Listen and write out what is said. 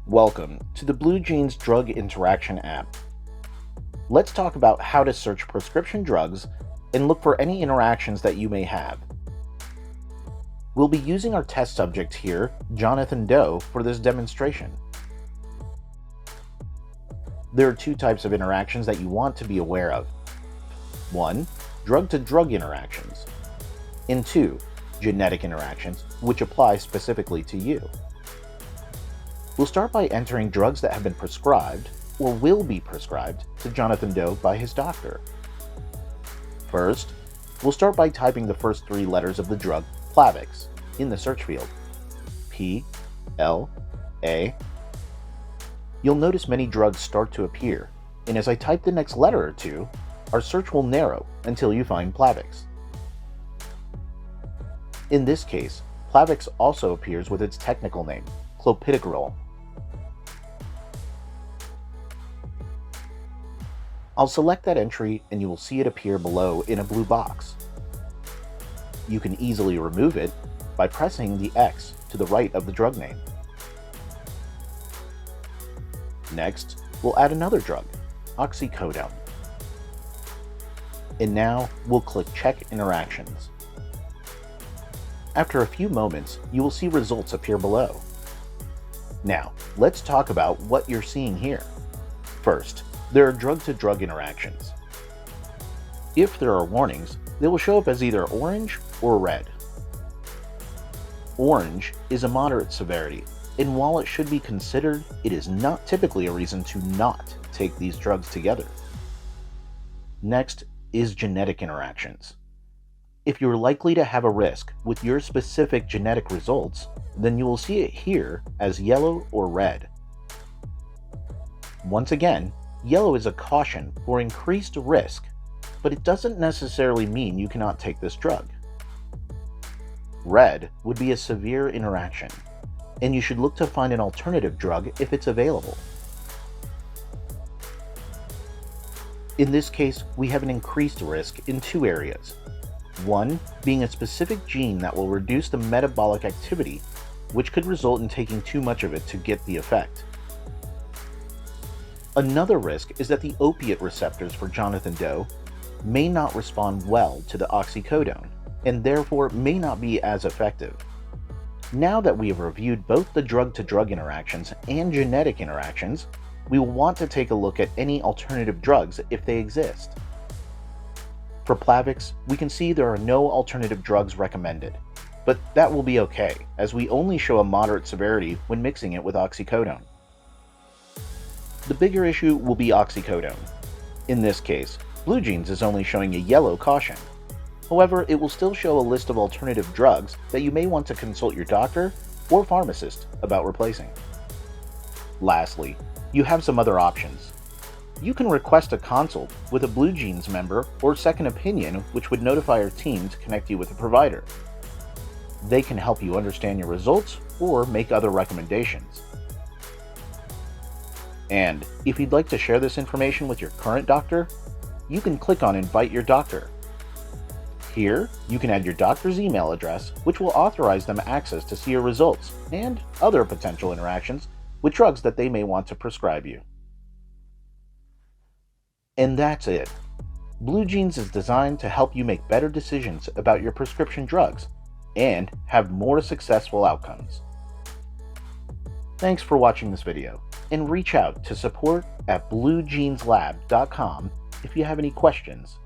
Welcome to the BlueGenes Drug Interaction app. Let's talk about how to search prescription drugs and look for any interactions that you may have. We'll be using our test subject here, Jonathan Doe, for this demonstration. There are two types of interactions that you want to be aware of. 1. Drug-to-drug interactions. And 2. Genetic interactions, which apply specifically to you. We'll start by entering drugs that have been prescribed or will be prescribed to Jonathan Doe by his doctor. First, we'll start by typing the first three letters of the drug Plavix in the search field. P-L-A. You'll notice many drugs start to appear, and as I type the next letter or two, our search will narrow until you find Plavix. In this case, Plavix also appears with its technical name, clopidogrel. I'll select that entry and you will see it appear below in a blue box. You can easily remove it by pressing the X to the right of the drug name. Next, we'll add another drug, oxycodone. And now we'll click Check Interactions. After a few moments, you will see results appear below. Now, let's talk about what you're seeing here. First, there are drug-to-drug interactions. If there are warnings, they will show up as either orange or red. Orange is a moderate severity, and while it should be considered, it is not typically a reason to not take these drugs together. Next is genetic interactions. If you're likely to have a risk with your specific genetic results, then you will see it here as yellow or red. Once again, yellow is a caution for increased risk, but it doesn't necessarily mean you cannot take this drug. Red would be a severe interaction, and you should look to find an alternative drug if it's available. In this case, we have an increased risk in two areas. One being a specific gene that will reduce the metabolic activity, which could result in taking too much of it to get the effect. Another risk is that the opiate receptors for Jonathan Doe may not respond well to the oxycodone, and therefore may not be as effective. Now that we have reviewed both the drug-to-drug interactions and genetic interactions, we will want to take a look at any alternative drugs if they exist. For Plavix, we can see there are no alternative drugs recommended, but that will be okay, as we only show a moderate severity when mixing it with oxycodone. The bigger issue will be oxycodone. In this case, BlueGenes is only showing a yellow caution. However, it will still show a list of alternative drugs that you may want to consult your doctor or pharmacist about replacing. Lastly, you have some other options. You can request a consult with a BlueGenes member or second opinion, which would notify our team to connect you with a provider. They can help you understand your results or make other recommendations. And if you'd like to share this information with your current doctor, you can click on Invite Your Doctor. Here, you can add your doctor's email address, which will authorize them access to see your results and other potential interactions with drugs that they may want to prescribe you. And that's it. BlueGenes is designed to help you make better decisions about your prescription drugs and have more successful outcomes. Thanks for watching this video, and reach out to support@bluegeneslab.com if you have any questions